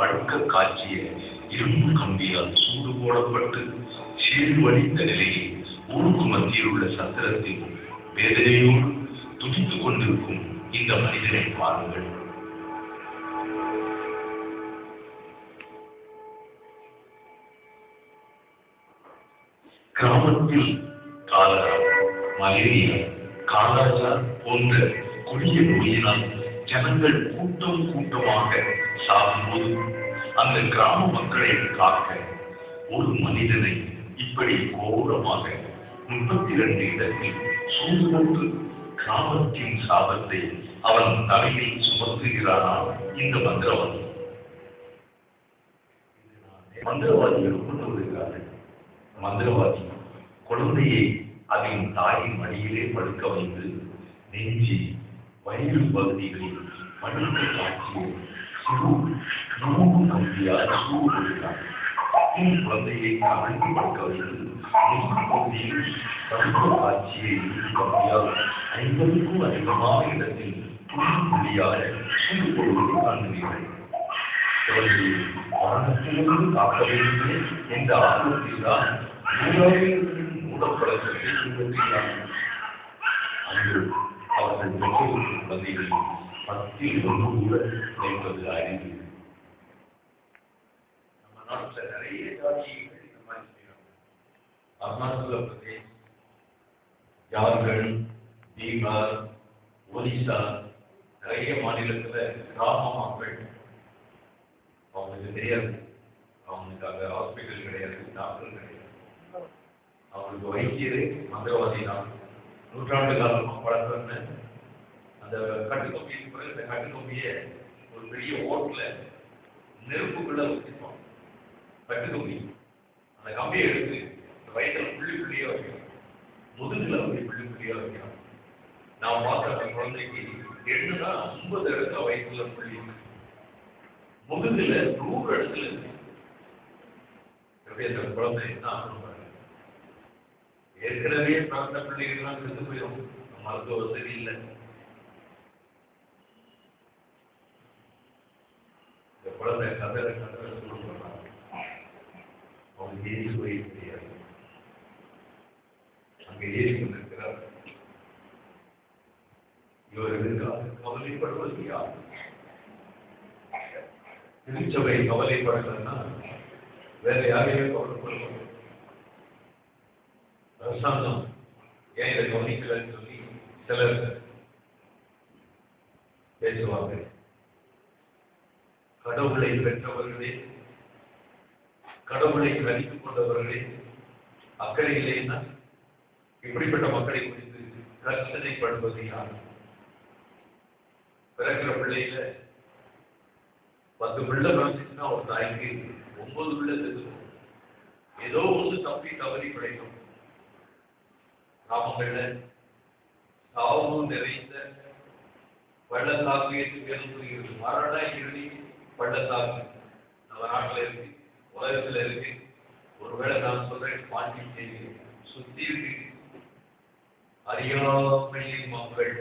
படுக்க காட்சிய இரும்பு கம்பியால் சூடு போடப்பட்டு சீர்வழிந்த நிலையில் ஊருக்கு மத்தியில் உள்ள சத்திரத்தில் வேதனையோடு துடித்துக் கொண்டிருக்கும் இந்த மனிதனை பாருங்கள். கிராமத்தில் காலரா, மலேரியா, காலாஜா போன்ற கொடிய நோயினால் ஜனங்கள் கூட்டம் கூட்டமாக சாகும்போது அந்த கிராம மக்களை காக்க ஒரு மனிதனை இப்படி கோரமாக 32 இடத்தில் சூடு போட்டு கிராமத்தின் சாபத்தை அவன் தலையில் சுமத்துகிறானா இந்த மந்திரவாதி. மந்திரவாதிகள் கொண்டு வருகிறார்கள். மந்திரவாதி குழந்தையை அதன் தாயின் மடியிலே படுக்க வைத்து நெஞ்சி வயிறு பகுதிகளில் படுக்க காட்சியை நம்பியால் சூடு கொடுக்கிறார். குழந்தையை கலந்து படுக்க வைத்து நெஞ்சு பகுதியில் படுக்க காட்சியை கம்பியால் 50க்கும் அதிகமான இடத்தில் புள்ளியாக சூடு கொடுத்து காண்கிறீர்கள். குழந்தையை மரணத்திலிருந்து காக்க வேண்டுமே என்ற ஆர்வத்தில் தான் மூடப்படத்தை பின்பற்றுகிறார்கள். அன்று அவர்கள் பெற்றோருக்கு குழந்தைகள் 10 கூட நினைப்பது அறிவு. நம்ம நாட்டில் நிறைய ஜாதிகள் இந்த மாதிரி செய்யறாங்க. அருணாச்சல பிரதேஷ், ஜார்க்கண்ட், பீகார், ஒடிசா நிறைய மாநிலத்துல கிராம மக்கள் அவங்களுக்கு தெரியாது. அவங்களுக்கு அங்க ஹாஸ்பிட்டல் கிடையாது, டாக்டர் கிடையாது. அவங்களுக்கு வைத்தியரே மந்திரவாதி தான். நூற்றாண்டு காலமா பழக்கம்னு அந்த கட்டுக்கொம்பிக்கு பிறகு இந்த கட்டுக்கொம்பியை ஒரு பெரிய ஓட்டுல நெருப்புக்குள்ள வச்சிருப்போம். கட்டுக்கொம்பி அந்த கம்பியை எடுத்து வயிற்றுல புள்ளியா வைக்கணும், முதுகுல வந்து புள்ளியா வைக்கணும். நான் பார்த்த அந்த குழந்தைக்கு 50 இடத்துல வயிற்றுல புள்ளி, முதுகுல 100 இடத்துல இருக்கு. எப்படி அந்த குழந்தை என்ன ஆகணும்? ஏற்கனவே பிறந்த பிள்ளைகள்லாம் செத்து போயிடும், மருத்துவ வசதி இல்லை. இந்த குழந்தை கதற சூடு பண்றாங்க. அவங்க ஏறி போய் முடியாது. அங்க ஏறி கொண்டிருக்கிறார். இவர்களுக்காக கவலைப்படுவது யார்? திருச்சபை கவலைப்படலன்னா வேற யாரையுமே கவலைப்படுவோம். அரசாங்கம் ஏன் இதை கவனிக்கலன்னு சொல்லி சிலர் பேசுவாங்க. கடவுளை பெற்றவர்களே, கடவுளை கணித்துக் கொண்டவர்களே அக்கறை இல்லைன்னா இப்படிப்பட்ட மக்களை குறித்து கர்சனைப்படுவது யார்? பிறக்கிற பிள்ளையில 10 பிள்ளை பிறந்துச்சுன்னா ஒரு தாய்க்கு 9 பிள்ளை செத்துக்கும். ஏதோ ஒன்று தப்பி தவறி கிடைக்கும். கிராமங்கள்ல சாவு நிறைந்த பள்ளத்தாக்கு என்று பேசப்படுகிறது. மரண இறுதி பள்ளத்தாக்கு நம்ம நாட்டில் இருக்கு, உலகத்துல இருக்கு. ஒருவேளை நான் சொல்றேன், பாண்டிச்சேரி சுத்தி இருக்கு. அறியாமையின் மக்கள்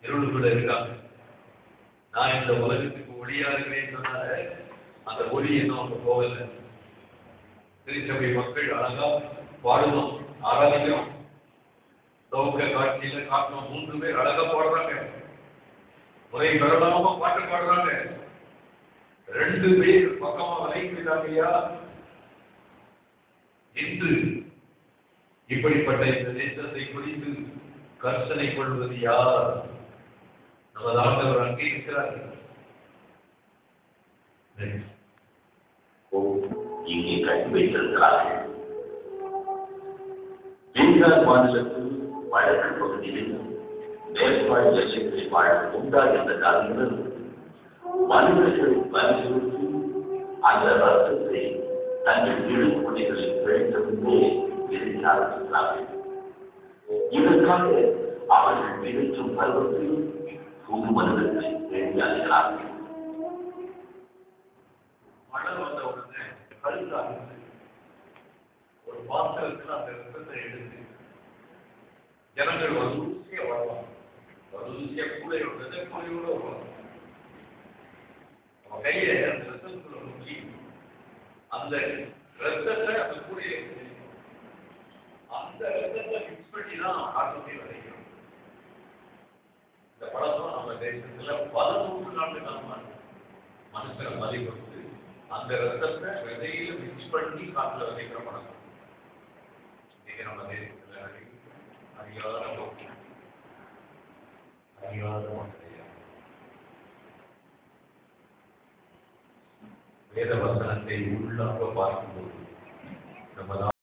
இருளுக்குள்ள இருக்காங்க. நான் இந்த உலகத்துக்கு ஒளியா இருக்கிறேன் சொன்னால அந்த ஒளி இன்னும் அவங்க போகல. திருச்சபை மக்கள் அழகா பாடுவோம், ஆராதிக்கிறோம். துவக்க காட்சியில காட்டணும் 3 பேர் அழகா பாடுறாங்க, முறை பெறலாம பாட்டு பாடுறாங்க. 2 பேர் பக்கமா வளைக்கிறாங்கயா. இன்று இப்படிப்பட்ட இந்த தேசத்தை குறித்து கர்சனை கொள்வது யார்? நமது ஆண்டவர் அங்கே இருக்கிறார்கள். இங்கே கட்டி வைத்திருக்கிறார்கள். பீகார் மாநிலத்தில் வடக்கு பகுதியில் நேபாள் எல்லைகளில் வாழும் குண்டா என்ற ஜாதியினர் மனிதர்களை வலியுறுத்தி அந்த ரத்தத்தை தங்கள் இடுமுனைகளில் பிழைத்திருந்தே விதைக்க ஆரம்பிக்கிறார்கள். இதற்காக அவர்கள் விதைக்கும் பருவத்தில் புது மனிதர்களை தேடி அழைக்கிறார்கள். மழை வந்த உடனே கழுத்தாக ஒரு பாத்திரத்தில் அந்த ரத்தத்தை எடுத்து ஜனங்கள் வரிசையா வருவாங்க. வரிசையா கூடையோட வருவாங்க. கையை அந்த ரத்தத்துக்குள்ள முக்கி அந்த ரத்தத்தை அந்த கூடையை அந்த ரத்தத்தை மிக்ஸ் பண்ணி தான் காட்டத்தை விளைக்கிறோம். இந்த பழக்கம் நம்ம தேசத்துல பல நூற்றாண்டு காலமா மனுஷனை மதிப்படுத்து அந்த ரத்தத்தை விதையில மிக்ஸ் பண்ணி காட்டுல விதைக்கிற பழக்கம் இன்னைக்கு நம்ம தேசத்துல அறியாத வேத வசனத்தை உள்ளாக பார்க்கும்போது நம்ம